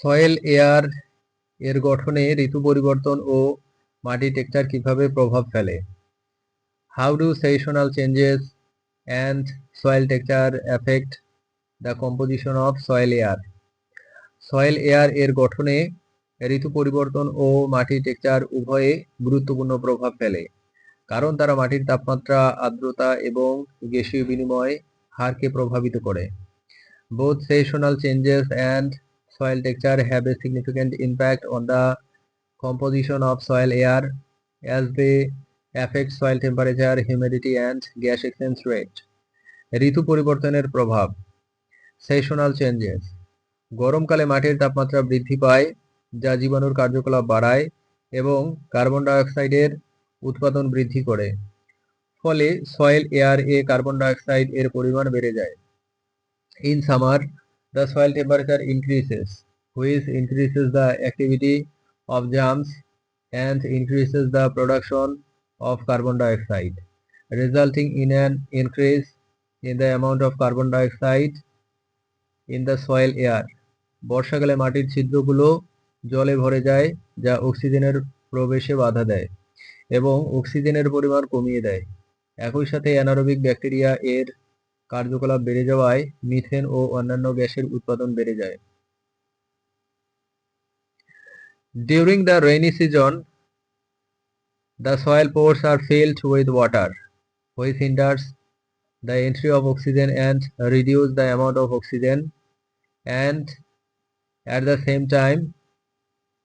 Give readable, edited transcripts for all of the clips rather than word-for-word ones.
Soil air এর গঠনে ঋতু পরিবর্তন ও মাটি টেক্সচার কিভাবে প্রভাব ফেলে? How do sessional changes and soil texture effect the composition of soil air? Soil air এর গঠনে ঋতু পরিবর্তন ও মাটি টেক্সচার উভয়ে গুরুত্বপূর্ণ প্রভাব ফেলে, কারণ তারা মাটির তাপমাত্রা, আর্দ্রতা এবং গ্যাসীয় বিনিময় হারকে প্রভাবিত করে। Both seasonal changes and soil texture have a significant impact on the composition of soil air as they affect soil temperature, humidity and gas exchange rate. ঋতু পরিবর্তনের প্রভাব। Sessional changes. গরমকালে মাটির তাপমাত্রা বৃদ্ধি পায়, যা জীবাণুর কার্যকলাপ বাড়ায় এবং কার্বন ডাইঅক্সাইডের উৎপাদন বৃদ্ধি করে। ফলে সয়েল এয়ার এ কার্বন ডাইঅক্সাইড এর পরিমাণ বেড়ে যায়। In summer, the soil temperature increases, which increases the activity of germs and increases the production of carbon dioxide, resulting in an increase in the amount of carbon dioxide in the soil air. বর্ষাকালে মাটির ছিদ্রগুলো জলে ভরে যায়, যা অক্সিজেনের প্রবেশে বাধা দেয় এবং অক্সিজেনের পরিমাণ কমিয়ে দেয়। একই সাথে অ্যানারোবিক ব্যাকটেরিয়া এর কার্যকলাপ বেড়ে যাওয়ায় মিথেন ও অন্যান্য গ্যাসের উৎপাদন বেড়ে যায়। During the rainy season, the soil pores are filled with water, which hinders the entry of oxygen and reduce the amount of oxygen, and at the same time,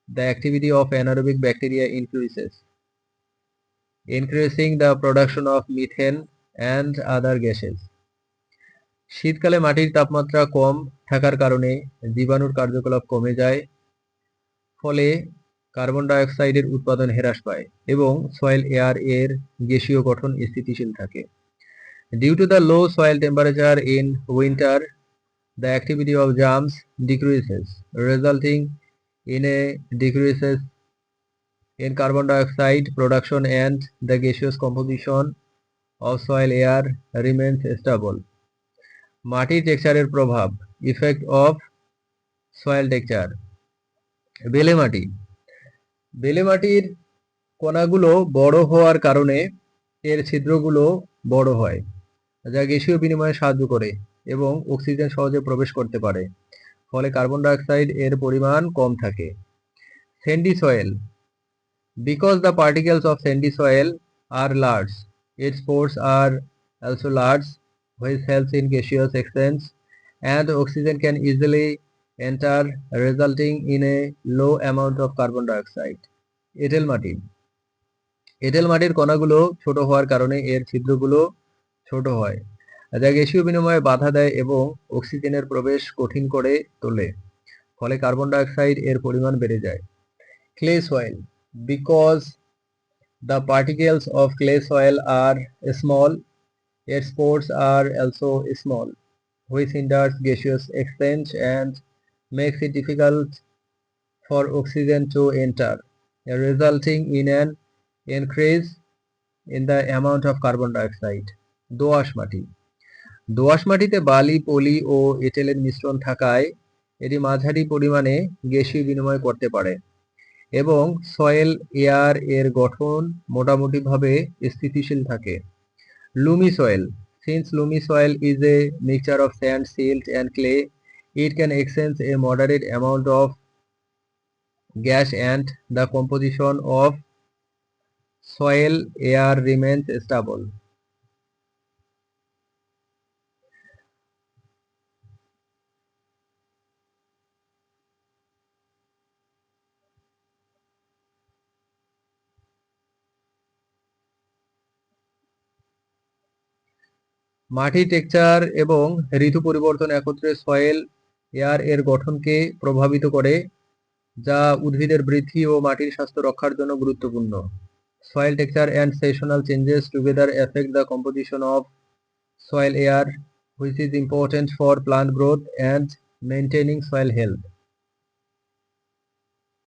the activity of anaerobic bacteria increases, increasing the production of methane and other gases. শীতকালে মাটির তাপমাত্রা কম থাকার কারণে জীবাণুর কার্যকলাপ কমে যায়, ফলে কার্বন ডাইঅক্সাইডের উৎপাদন হ্রাস পায় এবং সয়েল এয়ার এর গ্যাসীয় গঠন স্থিতিশীল থাকে। Due to the low soil temperature in winter, the activity of germs decreases, resulting in a decreases in carbon dioxide production and the gaseous composition of soil air remains stable. মাটির টেক্সচারের প্রভাব। Effect of soil texture. বেলে মাটি। বেলে মাটির কণাগুলো বড় হওয়ার কারণে এর ছিদ্রগুলো বড় হয়, যা গ্যাসীয় বিনিময়ে সাহায্য করে এবং অক্সিজেন সহজে প্রবেশ করতে পারে, ফলে কার্বন ডাইঅক্সাইড এর পরিমাণ কম থাকে। Sandy soil. Because the particles of sandy soil are large, its pores are also large, which helps in gaseous exchange, and oxygen can easily enter, resulting in a low amount of carbon dioxide. এঁটেল মাটি। এঁটেল মাটির কণাগুলো ছোট হওয়ার কারণে এর ছিদ্রগুলো ছোট হয়, যা গ্যাসীয় বিনিময়ে বাধা দেয় এবং অক্সিজেনের প্রবেশ কঠিন করে তোলে, ফলে কার্বন ডাইঅক্সাইড এর পরিমাণ বেড়ে যায়। Clay soil. Because the particles of clay soil are small, its pores are also small, which hinders gaseous exchange and makes it difficult for oxygen to enter, resulting in an increase in the amount of carbon dioxide. দোআঁশ মাটি। দোআঁশ মাটিতে বালি, পলি ও এঁটেলের মিশ্রণ থাকায় এটি মাঝারি পরিমাণে গ্যাসীয় বিনিময় করতে পারে এবং সয়েল এয়ার এর গঠন মোটামুটিভাবে স্থিতিশীল থাকে। লুমি soil. Since loamy soil is a mixture of sand, silt and clay, it can exchange a moderate amount of gas and the composition of soil air remains stable. মাটির টেক্সচার এবং ঋতু পরিবর্তন একত্রে soil air এর গঠনকে প্রভাবিত করে, যা উদ্ভিদের বৃদ্ধি ও মাটির স্বাস্থ্য রক্ষার জন্য গুরুত্বপূর্ণ। Soil texture and seasonal changes together affect the composition of soil air, which is important for plant growth and maintaining soil health.